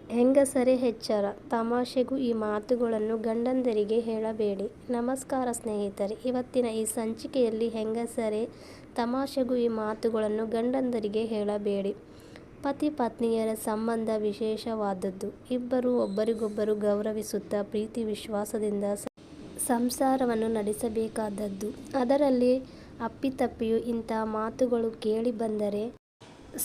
ಹೆಂಗಸರೇ ಎಚ್ಚರ, ತಮಾಷೆಗೂ ಈ ಮಾತುಗಳನ್ನು ಗಂಡಂದಿರಿಗೆ ಹೇಳಬೇಡಿ. ನಮಸ್ಕಾರ ಸ್ನೇಹಿತರೆ, ಇವತ್ತಿನ ಈ ಸಂಚಿಕೆಯಲ್ಲಿ ಹೆಂಗಸರೇ ತಮಾಷೆಗೂ ಈ ಮಾತುಗಳನ್ನು ಗಂಡಂದಿರಿಗೆ ಹೇಳಬೇಡಿ. ಪತಿ ಪತ್ನಿಯರ ಸಂಬಂಧ ವಿಶೇಷವಾದದ್ದು. ಇಬ್ಬರು ಒಬ್ಬರಿಗೊಬ್ಬರು ಗೌರವಿಸುತ್ತಾ ಪ್ರೀತಿ ವಿಶ್ವಾಸದಿಂದ ಸಂಸಾರವನ್ನು ನಡೆಸಬೇಕಾದದ್ದು. ಅದರಲ್ಲಿ ಅಪ್ಪಿತಪ್ಪಿಯೂ ಇಂತಹ ಮಾತುಗಳು ಕೇಳಿ ಬಂದರೆ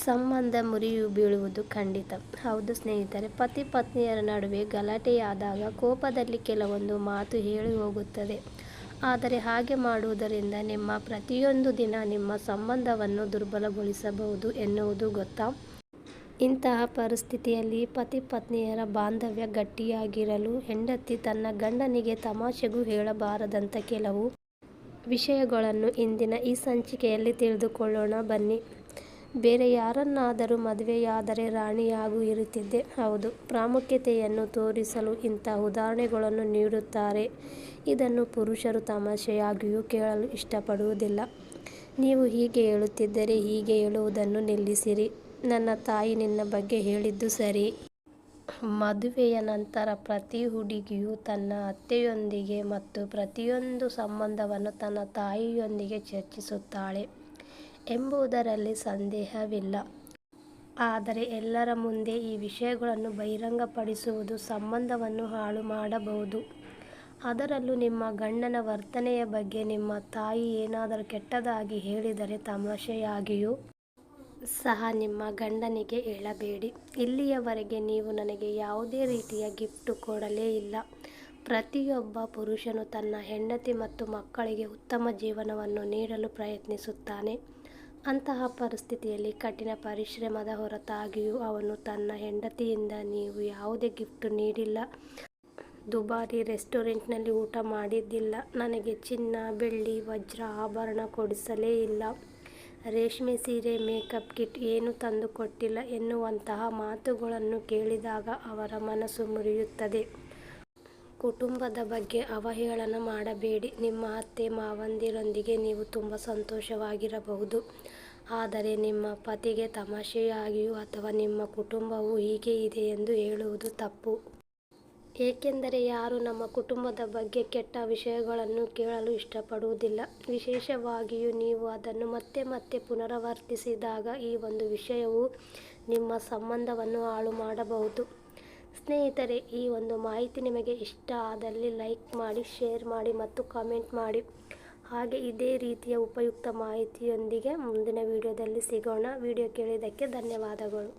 ಸಂಬಂಧ ಮುರಿದು ಬೀಳುವುದು ಖಂಡಿತ. ಹೌದು ಸ್ನೇಹಿತರೆ, ಪತಿ ಪತ್ನಿಯರ ನಡುವೆ ಗಲಾಟೆಯಾದಾಗ ಕೋಪದಲ್ಲಿ ಕೆಲವೊಂದು ಮಾತು ಹೇಳಿ ಹೋಗುತ್ತದೆ. ಆದರೆ ಹಾಗೆ ಮಾಡುವುದರಿಂದ ನಿಮ್ಮ ಪ್ರತಿಯೊಂದು ದಿನ ನಿಮ್ಮ ಸಂಬಂಧವನ್ನು ದುರ್ಬಲಗೊಳಿಸಬಹುದು ಎನ್ನುವುದು ಗೊತ್ತಾ? ಇಂತಹ ಪರಿಸ್ಥಿತಿಯಲ್ಲಿ ಪತಿ ಪತ್ನಿಯರ ಬಾಂಧವ್ಯ ಗಟ್ಟಿಯಾಗಿರಲು ಹೆಂಡತಿ ತನ್ನ ಗಂಡನಿಗೆ ತಮಾಷೆಗೂ ಹೇಳಬಾರದಂಥ ಕೆಲವು ವಿಷಯಗಳನ್ನು ಇಂದಿನ ಈ ಸಂಚಿಕೆಯಲ್ಲಿ ತಿಳಿದುಕೊಳ್ಳೋಣ ಬನ್ನಿ. ಬೇರೆ ಯಾರನ್ನಾದರೂ ಮದುವೆಯಾದರೆ ರಾಣಿಯಾಗೂ ಇರುತ್ತಿದ್ದೆ. ಹೌದು, ಪ್ರಾಮುಖ್ಯತೆಯನ್ನು ತೋರಿಸಲು ಇಂಥ ಉದಾಹರಣೆಗಳನ್ನು ನೀಡುತ್ತಾರೆ. ಇದನ್ನು ಪುರುಷರು ತಮಾಷೆಯಾಗಿಯೂ ಕೇಳಲು ಇಷ್ಟಪಡುವುದಿಲ್ಲ. ನೀವು ಹೀಗೆ ಹೇಳುತ್ತಿದ್ದರೆ ಹೀಗೆ ಹೇಳುವುದನ್ನು ನಿಲ್ಲಿಸಿರಿ. ನನ್ನ ತಾಯಿ ನಿನ್ನ ಬಗ್ಗೆ ಹೇಳಿದ್ದು ಸರಿ. ಮದುವೆಯ ನಂತರ ಪ್ರತಿ ಹುಡುಗಿಯೂ ತನ್ನ ಅತ್ತೆಯೊಂದಿಗೆ ಮತ್ತು ಪ್ರತಿಯೊಂದು ಸಂಬಂಧವನ್ನು ತನ್ನ ತಾಯಿಯೊಂದಿಗೆ ಚರ್ಚಿಸುತ್ತಾಳೆ ಎಂಬುದರಲ್ಲಿ ಸಂದೇಹವಿಲ್ಲ. ಆದರೆ ಎಲ್ಲರ ಮುಂದೆ ಈ ವಿಷಯಗಳನ್ನು ಬಹಿರಂಗಪಡಿಸುವುದು ಸಂಬಂಧವನ್ನು ಹಾಳು ಮಾಡಬಹುದು. ಅದರಲ್ಲೂ ನಿಮ್ಮ ಗಂಡನ ವರ್ತನೆಯ ಬಗ್ಗೆ ನಿಮ್ಮ ತಾಯಿ ಏನಾದರೂ ಕೆಟ್ಟದಾಗಿ ಹೇಳಿದರೆ ತಮಾಷೆಯಾಗಿಯೂ ಸಹ ನಿಮ್ಮ ಗಂಡನಿಗೆ ಹೇಳಬೇಡಿ. ಇಲ್ಲಿಯವರೆಗೆ ನೀವು ನನಗೆ ಯಾವುದೇ ರೀತಿಯ ಗಿಫ್ಟ್ ಕೊಡಲೇ ಇಲ್ಲ. ಪ್ರತಿಯೊಬ್ಬ ಪುರುಷನು ತನ್ನ ಹೆಂಡತಿ ಮತ್ತು ಮಕ್ಕಳಿಗೆ ಉತ್ತಮ ಜೀವನವನ್ನು ನೀಡಲು ಪ್ರಯತ್ನಿಸುತ್ತಾನೆ. ಅಂತಹ ಪರಿಸ್ಥಿತಿಯಲ್ಲಿ ಕಠಿಣ ಪರಿಶ್ರಮದ ಹೊರತಾಗಿಯೂ ಅವನು ತನ್ನ ಹೆಂಡತಿಯಿಂದ ನೀವು ಯಾವುದೇ ಗಿಫ್ಟ್ ನೀಡಿಲ್ಲ, ದುಬಾರಿ ರೆಸ್ಟೋರೆಂಟ್ನಲ್ಲಿ ಊಟ ಮಾಡಿದ್ದಿಲ್ಲ, ನನಗೆ ಚಿನ್ನ ಬೆಳ್ಳಿ ವಜ್ರ ಆಭರಣ ಕೊಡಿಸಲೇ ಇಲ್ಲ, ರೇಷ್ಮೆ ಸೀರೆ ಮೇಕಪ್ ಕಿಟ್ ಏನೂ ತಂದು ಕೊಟ್ಟಿಲ್ಲ ಎನ್ನುವಂತಹ ಮಾತುಗಳನ್ನು ಕೇಳಿದಾಗ ಅವರ ಮನಸ್ಸು ಮುರಿಯುತ್ತದೆ. ಕುಟುಂಬದ ಬಗ್ಗೆ ಅವಹೇಳನ ಮಾಡಬೇಡಿ. ನಿಮ್ಮ ಅತ್ತೆ ಮಾವಂದಿರೊಂದಿಗೆ ನೀವು ತುಂಬ ಸಂತೋಷವಾಗಿರಬಹುದು. ಆದರೆ ನಿಮ್ಮ ಪತಿಗೆ ತಮಾಷೆಯಾಗಿಯೂ ಅಥವಾ ನಿಮ್ಮ ಕುಟುಂಬವು ಹೀಗೆ ಇದೆ ಎಂದು ಹೇಳುವುದು ತಪ್ಪು. ಏಕೆಂದರೆ ಯಾರೂ ನಮ್ಮ ಕುಟುಂಬದ ಬಗ್ಗೆ ಕೆಟ್ಟ ವಿಷಯಗಳನ್ನು ಕೇಳಲು ಇಷ್ಟಪಡುವುದಿಲ್ಲ. ವಿಶೇಷವಾಗಿಯೂ ನೀವು ಅದನ್ನು ಮತ್ತೆ ಮತ್ತೆ ಪುನರಾವರ್ತಿಸಿದಾಗ ಈ ಒಂದು ವಿಷಯವು ನಿಮ್ಮ ಸಂಬಂಧವನ್ನು ಹಾಳು ಮಾಡಬಹುದು. ಸ್ನೇಹಿತರೆ, ಈ ಒಂದು ಮಾಹಿತಿ ನಿಮಗೆ ಇಷ್ಟ ಆದಲ್ಲಿ ಲೈಕ್ ಮಾಡಿ, ಶೇರ್ ಮಾಡಿ ಮತ್ತು ಕಾಮೆಂಟ್ ಮಾಡಿ. ಹಾಗೆ ಇದೇ ರೀತಿಯ ಉಪಯುಕ್ತ ಮಾಹಿತಿಯೊಂದಿಗೆ ಮುಂದಿನ ವಿಡಿಯೋದಲ್ಲಿ ಸಿಗೋಣ. ವಿಡಿಯೋ ಕೇಳಿದ್ದಕ್ಕೆ ಧನ್ಯವಾದಗಳು.